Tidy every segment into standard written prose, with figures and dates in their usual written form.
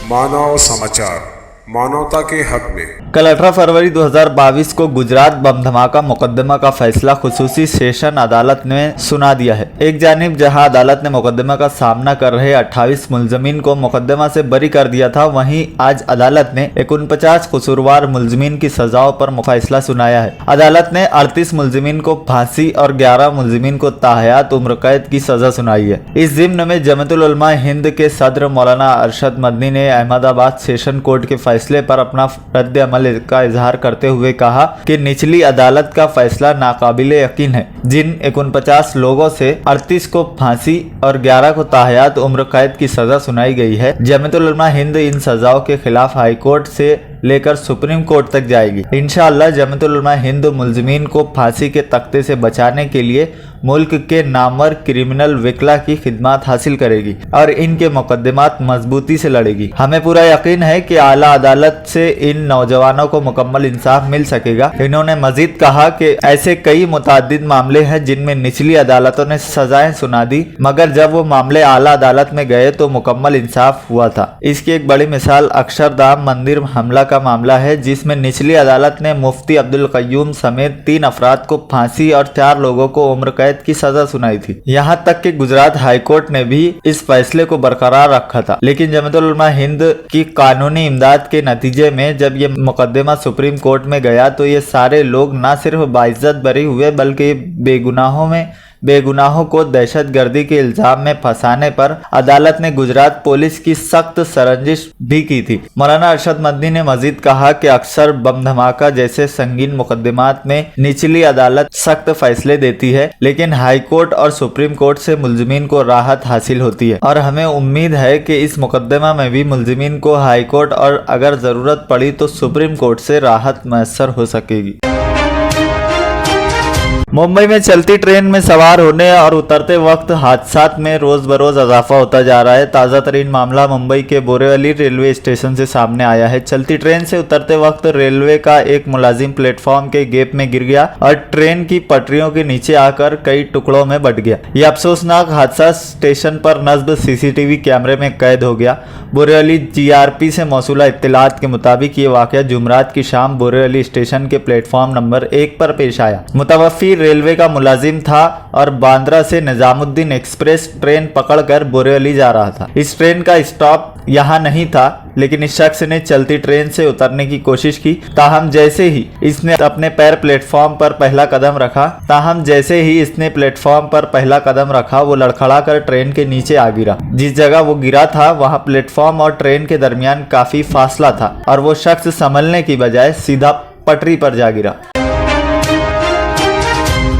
मानव समाचार, मानवता के हक में। कल 18 फरवरी 2022 को गुजरात बम धमाका मुकदमा का फैसला खुसूसी सेशन अदालत ने सुना दिया है। एक जानिब जहां अदालत ने मुकदमा का सामना कर रहे 28 मुलजमीन को मुकदमा से बरी कर दिया था, वहीं आज अदालत ने 49 कसूरवार मुलजमीन की सजाओं पर फैसला सुनाया है। अदालत ने 38 मुलजमीन को फांसी और 11 मुलजमीन को ताहयात उम्र कैद की सजा सुनाई है। इस जिम्न में जमीयतुल उलमा हिंद के सदर मौलाना अरशद मदनी ने अहमदाबाद सेशन कोर्ट के फैसले पर अपना रद्द अमल का इजहार करते हुए कहा कि निचली अदालत का फैसला नाकाबिले यकीन है। जिन 49 लोगों से 38 को फांसी और 11 को ताहयात उम्र कैद की सजा सुनाई गई है, जमीयतुल उलमा हिंद इन सजाओं के खिलाफ हाईकोर्ट से लेकर सुप्रीम कोर्ट तक जाएगी। इंशाअल्लाह जमीयतुल उलमा हिंद मुलजमीन को फांसी के तख्ते से बचाने के लिए मुल्क के नामवर क्रिमिनल वकीला की खिदमत हासिल करेगी और इनके मुकदमात मजबूती से लड़ेगी। हमें पूरा यकीन है कि आला अदालत से इन नौजवानों को मुकम्मल इंसाफ मिल सकेगा। इन्होंने मजीद कहा कि ऐसे कई मुतअद्दिद मामले हैं जिनमें निचली अदालतों ने सजाएं सुना दी, मगर जब वो मामले आला अदालत में गए तो मुकम्मल इंसाफ हुआ था। इसकी एक बड़ी मिसाल अक्षरधाम मंदिर हमला का मामला है, जिसमें निचली अदालत ने मुफ्ती अब्दुल कय्यूम समेत 3 अफराद को फांसी और 4 लोगों को उम्र कैद की सजा सुनाई थी। यहाँ तक कि गुजरात हाईकोर्ट ने भी इस फैसले को बरकरार रखा था, लेकिन जमीयतुल उलमा हिंद की कानूनी इमदाद के नतीजे में जब ये मुकदमा सुप्रीम कोर्ट में गया तो ये सारे लोग न सिर्फ बाइज्जत बरी हुए बल्कि बेगुनाहों को दहशतगर्दी के इल्जाम में फंसाने पर अदालत ने गुजरात पुलिस की सख्त सरंजिश भी की थी। मौलाना अरशद मदनी ने मजीद कहा कि अक्सर बम धमाका जैसे संगीन मुकदमात में निचली अदालत सख्त फैसले देती है, लेकिन हाई कोर्ट और सुप्रीम कोर्ट से मुलजमीन को राहत हासिल होती है और हमें उम्मीद है कि इस मुकदमा में भी मुलजमीन को हाई कोर्ट और अगर जरूरत पड़ी तो सुप्रीम कोर्ट से राहत मैसर हो सकेगी। मुंबई में चलती ट्रेन में सवार होने और उतरते वक्त हादसात में रोज बरोज इजाफा होता जा रहा है। ताज़ा तरीन मामला मुंबई के बोरीवली रेलवे स्टेशन से सामने आया है। चलती ट्रेन से उतरते वक्त रेलवे का एक मुलाजिम प्लेटफॉर्म के गेप में गिर गया और ट्रेन की पटरियों के नीचे आकर कई टुकड़ों में बंट गया। यह अफसोसनाक हादसा स्टेशन पर नस्ब सीसीटीवी कैमरे में कैद हो गया। बोरीवली जीआरपी से मौसूला इत्तलात के मुताबिक ये वाकया जुमरात की शाम बोरीवली स्टेशन के प्लेटफॉर्म नंबर 1 पर पेश आया। मुतवफ़्फ़ी रेलवे का मुलाजिम था और बांद्रा से निजामुद्दीन एक्सप्रेस ट्रेन पकड़कर बोरीवली जा रहा था। इस ट्रेन का स्टॉप यहाँ नहीं था, लेकिन इस शख्स ने चलती ट्रेन से उतरने की कोशिश की। ताहम जैसे ही इसने अपने पैर प्लेटफॉर्म पर पहला कदम रखा वो लड़खड़ा कर ट्रेन के नीचे आ गिरा। जिस जगह वो गिरा था वहाँ प्लेटफॉर्म और ट्रेन के दरमियान काफी फासला था और वो शख्स संभलने की बजाय सीधा पटरी पर जा गिरा।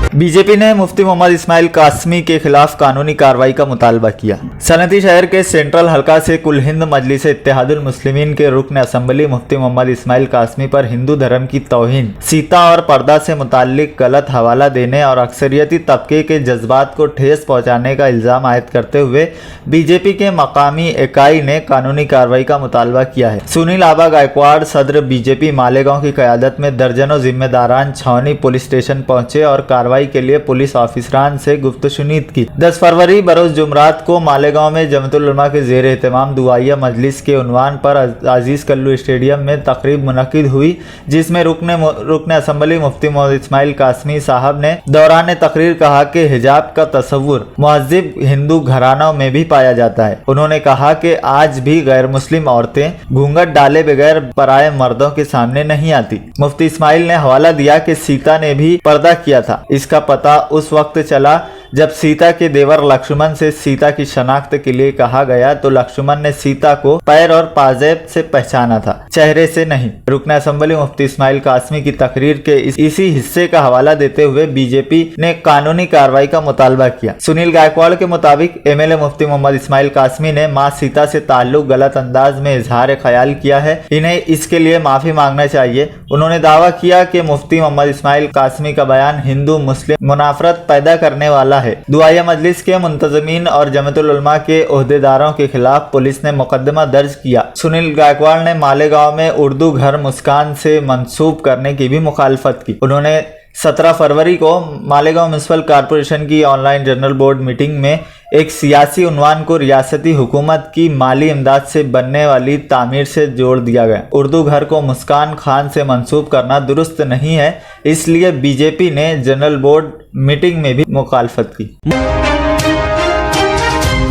बीजेपी ने मुफ्ती मोहम्मद इस्माइल कासमी के खिलाफ कानूनी कार्रवाई का मुतालबा किया। सनती शहर के सेंट्रल हलका से कुल हिंद मजलिस इत्तेहादुल मुस्लिमीन के रुकन असम्बली मुफ्ती मोहम्मद इस्माइल कासमी पर हिंदू धर्म की तौहीन, सीता और पर्दा से मुताल्लिक गलत हवाला देने और अक्सरियती तबके के जज्बात को ठेस पहुंचाने का इल्जाम आयद करते हुए बीजेपी के मकामी इकाई ने कानूनी कार्रवाई का मुतालबा किया है। सुनील आबा गायकवाड़ सदर बीजेपी मालेगांव की क़यादत में दर्जनों जिम्मेदारान छावनी पुलिस स्टेशन पहुंचे और कार्रवाई के लिए पुलिस ऑफिसरान से गुफ्तशुनीद की। 10 फरवरी बरोज जुमरात को मालेगांव में जमीयतुल उलमा के ज़ेर एहतमाम दुआइया मजलिस के उन्वान पर अजीज कल्लू स्टेडियम में तकरीब मुनक्किद हुई, जिसमें रुकने असम्बली मुफ्ती मोहम्मद इस्माइल कासमी साहब ने दौरान तकरीर कहा कि हिजाब का तस्वुर महज़िब हिंदू घरानों में भी पाया जाता है। उन्होंने कहा कि आज भी गैर मुस्लिम औरतें घूंघट डाले बगैर पराये मर्दों के सामने नहीं आती। मुफ्ती इस्माइल ने हवाला दिया कि सीता ने भी पर्दा किया था। इसका पता उस वक्त चला जब सीता के देवर लक्ष्मण से सीता की शनाख्त के लिए कहा गया तो लक्ष्मण ने सीता को पैर और पाजेब से पहचाना था, चेहरे से नहीं। रुकन असम्बली मुफ्ती इस्माइल कासमी की तकरीर के इसी हिस्से का हवाला देते हुए बीजेपी ने कानूनी कार्रवाई का मुतालबा किया। सुनील गायकवाड़ के मुताबिक एमएलए मुफ्ती मोहम्मद इस्माइल कासमी ने मां सीता से ताल्लुक गलत अंदाज में इजहार ख्याल किया है, इन्हें इसके लिए माफी मांगना चाहिए। उन्होंने दावा किया कि मुफ्ती मोहम्मद इस्माइल कासमी का बयान हिंदू मुस्लिम मुनाफरत पैदा करने वाला है। दुआया मजलिस के मुंतजमीन और जमीयतुल उलमा के ओहदेदारों के खिलाफ पुलिस ने मुकदमा दर्ज किया। सुनील गायकवाड़ ने मालेगांव में उर्दू घर मुस्कान से मंसूब करने की भी मुखालफत की। उन्होंने 17 फरवरी को मालेगांव म्युनिसिपल कॉरपोरेशन की ऑनलाइन जनरल बोर्ड मीटिंग में एक सियासी उन्वान को रियासती हुकूमत की माली इमदाद से बनने वाली तामीर से जोड़ दिया गया। उर्दू घर को मुस्कान खान से मंसूब करना दुरुस्त नहीं है, इसलिए बीजेपी ने जनरल बोर्ड मीटिंग में भी मुखालफत की।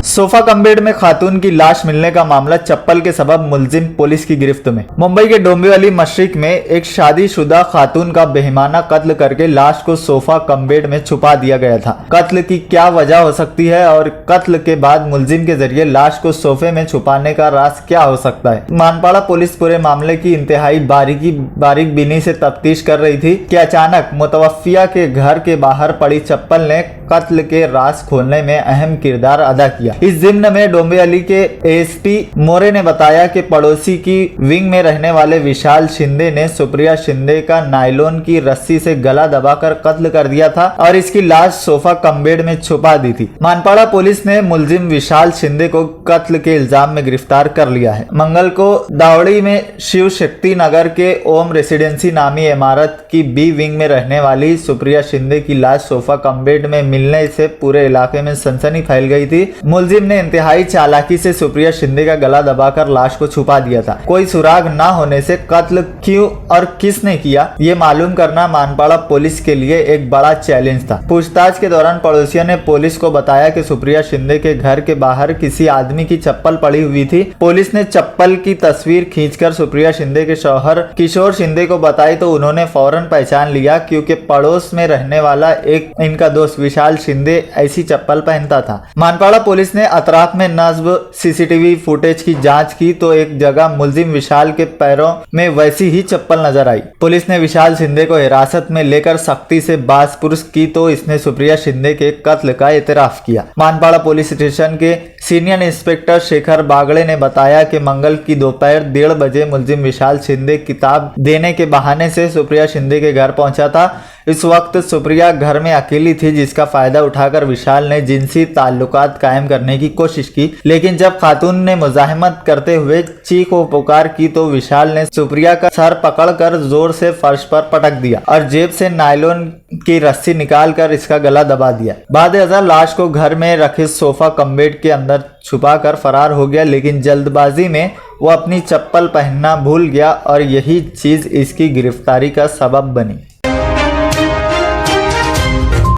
सोफा कम बेड में खातून की लाश मिलने का मामला चप्पल के सबब मुलजिम पुलिस की गिरफ्त में। मुंबई के डोंबिवली मशरिक में एक शादीशुदा खातून का बेईमाना कत्ल करके लाश को सोफा कम बेड में छुपा दिया गया था। कत्ल की क्या वजह हो सकती है और कत्ल के बाद मुलजिम के जरिए लाश को सोफे में छुपाने का राज क्या हो सकता है। मानपाड़ा पुलिस पूरे मामले की इंतहाई बारीक बीनी से तफ्तीश कर रही थी कि अचानक मुतवफ्फिया के घर के बाहर पड़ी चप्पल ने कत्ल के राज खोलने में अहम किरदार अदा किया। इस जिम्न में डोंबिवली के एएसपी मोरे ने बताया कि पड़ोसी की विंग में रहने वाले विशाल शिंदे ने सुप्रिया शिंदे का नायलॉन की रस्सी से गला दबाकर कत्ल कर दिया था और इसकी लाश सोफा कम बेड में छुपा दी थी। मानपाड़ा पुलिस ने मुलजिम विशाल शिंदे को कत्ल के इल्जाम में गिरफ्तार कर लिया है। मंगल को दावड़ी में शिव शक्ति नगर के ओम रेसिडेंसी नामी इमारत की बी विंग में रहने वाली सुप्रिया शिंदे की लाश सोफा कम बेड में मिलने से पूरे इलाके में सनसनी फैल गई थी। मुलजिम ने इंतहाई चालाकी से सुप्रिया शिंदे का गला दबाकर लाश को छुपा दिया था। कोई सुराग न होने से कत्ल क्यों और किसने किया, ये मालूम करना मानपाड़ा पुलिस के लिए एक बड़ा चैलेंज था। पूछताछ के दौरान पड़ोसियों ने पुलिस को बताया कि सुप्रिया शिंदे के घर के बाहर किसी आदमी की चप्पल पड़ी हुई थी। पुलिस ने चप्पल की तस्वीर खींचकर सुप्रिया शिंदे के शौहर किशोर शिंदे को बताई तो उन्होंने फौरन पहचान लिया, क्योंकि पड़ोस में रहने वाला एक इनका दोस्त विशाल शिंदे ऐसी चप्पल पहनता था। मानपाड़ा पुलिस ने अतराफ में नस्ब सीसीटीवी फुटेज की जांच की तो एक जगह मुलजिम विशाल के पैरों में वैसी ही चप्पल नजर आई। पुलिस ने विशाल शिंदे को हिरासत में लेकर सख्ती से बासपुरस की तो इसने सुप्रिया शिंदे के कत्ल का एतराफ किया। मानपाड़ा पुलिस स्टेशन के सीनियर इंस्पेक्टर शेखर बागड़े ने बताया कि मंगल की दोपहर 1:30 बजे मुलजिम विशाल शिंदे किताब देने के बहाने से सुप्रिया शिंदे के घर पहुंचा था। इस वक्त सुप्रिया घर में अकेली थी, जिसका फायदा उठाकर विशाल ने जिनसी ताल्लुकात कायम करने की कोशिश की, लेकिन जब खातून ने मुजाहिमत करते हुए चीख व पुकार की तो विशाल ने सुप्रिया का सर पकड़कर जोर से फर्श पर पटक दिया और जेब से नायलॉन की रस्सी निकालकर इसका गला दबा दिया। बाद अज़र लाश को घर में रखे सोफा कम बेड के अंदर छुपाकर फरार हो गया, लेकिन जल्दबाजी में वो अपनी चप्पल पहनना भूल गया और यही चीज इसकी गिरफ्तारी का सबब बनी।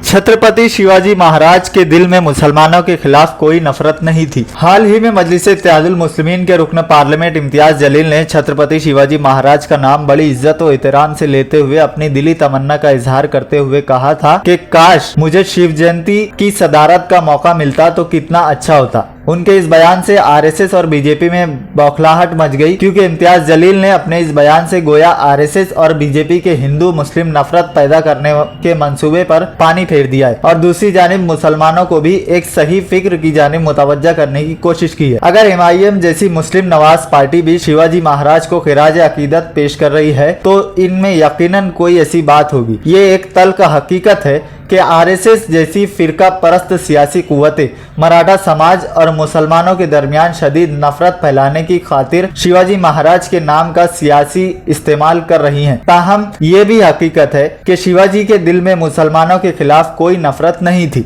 छत्रपति शिवाजी महाराज के दिल में मुसलमानों के खिलाफ कोई नफरत नहीं थी। हाल ही में मजलिस इत्तेहादुल मुस्लिमीन के रुकन पार्लियामेंट इम्तियाज जलील ने छत्रपति शिवाजी महाराज का नाम बड़ी इज्जत और एहतराम से लेते हुए अपनी दिली तमन्ना का इजहार करते हुए कहा था कि काश मुझे शिव जयंती की सदारत का मौका मिलता तो कितना अच्छा होता। उनके इस बयान से आरएसएस और बीजेपी में बौखलाहट मच गई, क्योंकि इम्तियाज जलील ने अपने इस बयान से गोया आरएसएस और बीजेपी के हिंदू मुस्लिम नफरत पैदा करने के मंसूबे पर पानी फेर दिया है और दूसरी जानिब मुसलमानों को भी एक सही फिक्र की जानिब मुतवज्जा करने की कोशिश की है। अगर एमआईएम जैसी मुस्लिम नवाज पार्टी भी शिवाजी महाराज को खिराज अकीदत पेश कर रही है तो इनमें यकीनन कोई ऐसी बात होगी। ये एक तल्ख हकीकत है कि आरएसएस जैसी फिरका परस्त सियासी कुव्वतें मराठा समाज और मुसलमानों के दरमियान शदीद नफरत फैलाने की खातिर शिवाजी महाराज के नाम का सियासी इस्तेमाल कर रही हैं। ताहम ये भी हकीकत है कि शिवाजी के दिल में मुसलमानों के खिलाफ कोई नफरत नहीं थी।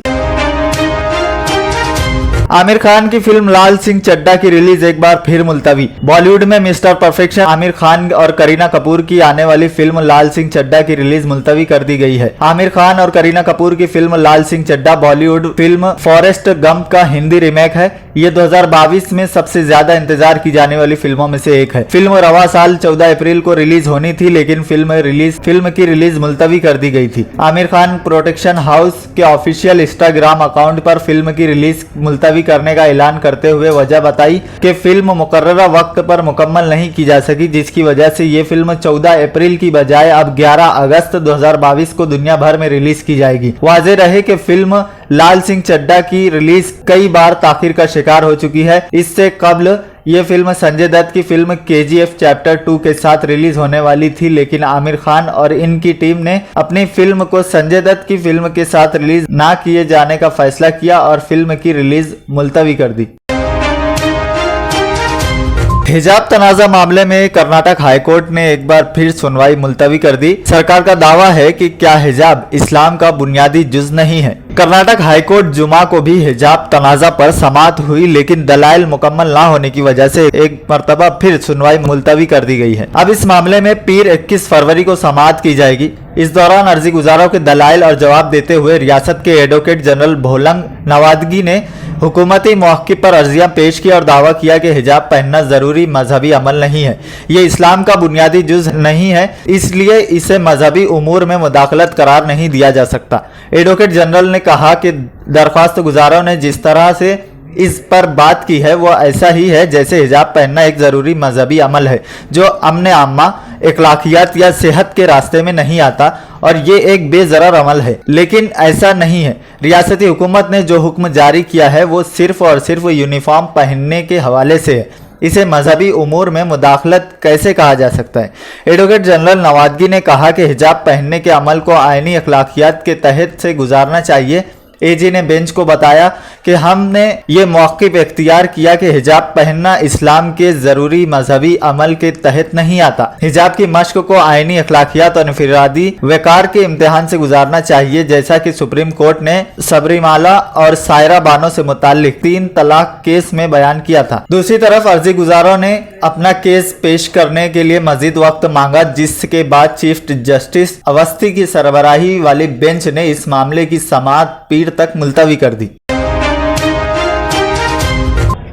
आमिर खान की फिल्म लाल सिंह चड्ढा की रिलीज एक बार फिर मुलतवी। बॉलीवुड में मिस्टर परफेक्शन आमिर खान और करीना कपूर की आने वाली फिल्म लाल सिंह चड्ढा की रिलीज मुलतवी कर दी गई है। आमिर खान और करीना कपूर की film Laal Singh Chaddha Bollywood film Forrest Gump का हिंदी रीमेक है। ये 2022 में सबसे ज्यादा इंतजार की जाने वाली फिल्मों में से एक है। फिल्म रवा साल 14 अप्रैल को रिलीज होनी थी, लेकिन फिल्म की रिलीज मुलतवी कर दी गई थी। आमिर खान प्रोडक्शन हाउस के ऑफिशियल इंस्टाग्राम अकाउंट पर फिल्म की रिलीज मुलतवी करने का ऐलान करते हुए वजह बताई कि फिल्म मुकर्ररा वक्त पर मुकम्मल नहीं की जा सकी, जिसकी वजह से ये फिल्म 14 अप्रैल की बजाय अब 11 अगस्त 2022 को दुनिया भर में रिलीज की जाएगी। वाज़ेह रहे कि फिल्म लाल सिंह चड्ढा की रिलीज कई बार ताखिर का शिकार हो चुकी है। इससे कबल ये फिल्म संजय दत्त की फिल्म KGF चैप्टर 2 के साथ रिलीज होने वाली थी, लेकिन आमिर खान और इनकी टीम ने अपनी फिल्म को संजय दत्त की फिल्म के साथ रिलीज ना किए जाने का फैसला किया और फिल्म की रिलीज मुलतवी कर दी। हिजाब तनाज़ा मामले में कर्नाटक हाईकोर्ट ने एक बार फिर सुनवाई मुलतवी कर दी। सरकार का दावा है कि क्या हिजाब इस्लाम का बुनियादी जुज नहीं है। कर्नाटक हाईकोर्ट जुमा को भी हिजाब तनाज़ा पर समाअत हुई, लेकिन दलाइल मुकम्मल ना होने की वजह से एक मरतबा फिर सुनवाई मुलतवी कर दी गई है। अब इस मामले में पीर 21 फरवरी को समाअत की जाएगी। इस दौरान अर्जी गुजारों के दलाइल और जवाब देते हुए रियासत के एडवोकेट जनरल भोलंग नवादगी ने हुकूमती मौक़िफ़ पर अर्जियां पेश की और दावा किया कि हिजाब पहनना ज़रूरी मजहबी अमल नहीं है, ये इस्लाम का बुनियादी जुज़ नहीं है, इसलिए इसे मजहबी उमूर में मुदाखलत करार नहीं दिया जा सकता। एडवोकेट जनरल ने कहा कि दरख्वास्त गुजारों ने जिस तरह से इस पर बात की है वो ऐसा ही है जैसे हिजाब पहनना एक ज़रूरी मजहबी अमल है जो अमन आम्मा, इखलाकियात या सेहत के रास्ते में नहीं आता और ये एक बेज़रर अमल है, लेकिन ऐसा नहीं है। रियासती हुकूमत ने जो हुक्म जारी किया है वो सिर्फ और सिर्फ यूनिफॉर्म पहनने के हवाले से है, इसे मजहबी उमूर में मुदाखलत कैसे कहा जा सकता है। एडवोकेट जनरल नवादगी ने कहा कि हिजाब पहनने के अमल को आईनी अखलाकियात के तहत से गुजारना चाहिए। एजी ने बेंच को बताया कि हमने ये मौक़िफ़ इख्तियार किया कि हिजाब पहनना इस्लाम के ज़रूरी मजहबी अमल के तहत नहीं आता। हिजाब की मश्क को आईनी अखलाकियात और इनफरादी वक़ार के इम्तिहान से गुजारना चाहिए, जैसा कि सुप्रीम कोर्ट ने सबरीमाला और सायरा बानो से मुताल्लिक 3 तलाक केस में बयान किया था। दूसरी तरफ अर्जी गुजारों ने अपना केस पेश करने के लिए मजीद वक्त मांगा, जिसके बाद चीफ जस्टिस अवस्थी की सरबराही वाली बेंच ने इस मामले की समाअत पीर तक मुलतवी कर दी।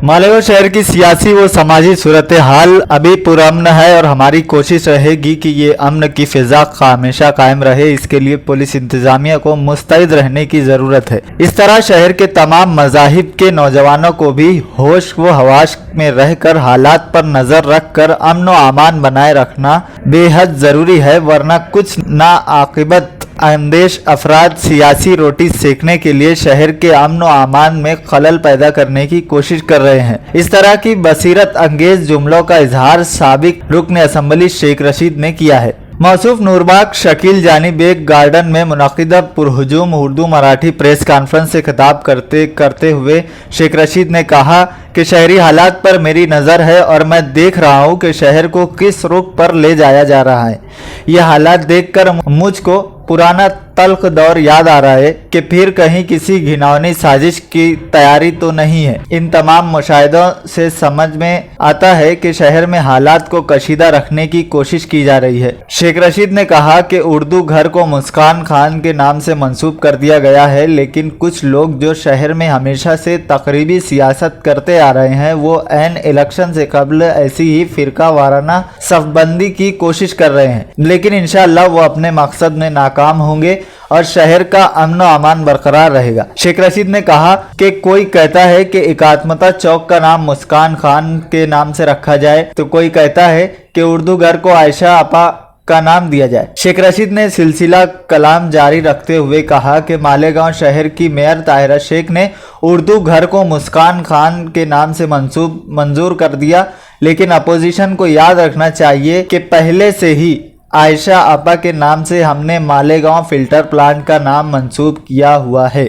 मालेगांव शहर की सियासी व समाजी सूरत हाल अभी पुरअमन है और हमारी कोशिश रहेगी कि ये अमन की फिजा हमेशा कायम रहे। इसके लिए पुलिस इंतजामिया को मुस्तैद रहने की ज़रूरत है। इस तरह शहर के तमाम मज़ाहिब के नौजवानों को भी होश व हवाश में रहकर हालात पर नज़र रख कर अमन व अमान बनाए रखना बेहद ज़रूरी है, वरना कुछ नाआकिबत अंदेश अफराद सियासी रोटी सेकने के लिए शहर के अमन व अमान में खलल पैदा करने की कोशिश कर रहे हैं। इस तरह की बसीरत अंगेज जुमलों का इजहार साबिक रुकन असम्बली शेख रशीद ने किया है। मौसूफ नूरबाग शकील जानी बेग गार्डन में मुनक़िदा पुरहुजूम उर्दू मराठी प्रेस कॉन्फ्रेंस से खिताब करते हुए शेख रशीद ने कहा कि शहरी हालात पर मेरी नज़र है और मैं देख रहा हूँ कि शहर को किस रुख पर ले जाया जा रहा है। यह हालात देखकर मुझको पुराना तल्ख दौर याद आ रहा है कि फिर कहीं किसी घिनौनी साजिश की तैयारी तो नहीं है। इन तमाम मुशाहिदों से समझ में आता है कि शहर में हालात को कशीदा रखने की कोशिश की जा रही है। शेख रशीद ने कहा कि उर्दू घर को मुस्कान खान के नाम से मंसूब कर दिया गया है, लेकिन कुछ लोग जो शहर में हमेशा से तकरीबी सियासत करते आ रहे हैं वो ऐन इलेक्शन से कबल ऐसी ही फिरका वाराना सफबंदी की कोशिश कर रहे हैं, लेकिन इंशाअल्लाह वो अपने मकसद में नाकाम होंगे और शहर का अमन अमान बरकरार रहेगा। शेख रशीद ने कहा कि कोई कहता है कि एकात्मता चौक का नाम मुस्कान खान के नाम से रखा जाए, तो कोई कहता है कि उर्दू घर को आयशा आपा का नाम दिया जाए। शेख रशीद ने सिलसिला कलाम जारी रखते हुए कहा कि मालेगांव शहर की मेयर ताहिरा शेख ने उर्दू घर को मुस्कान खान के नाम से मंजूर कर दिया, लेकिन अपोजिशन को याद रखना चाहिए कि पहले से ही आयशा आपा के नाम से हमने मालेगांव फिल्टर प्लांट का नाम मंसूब किया हुआ है।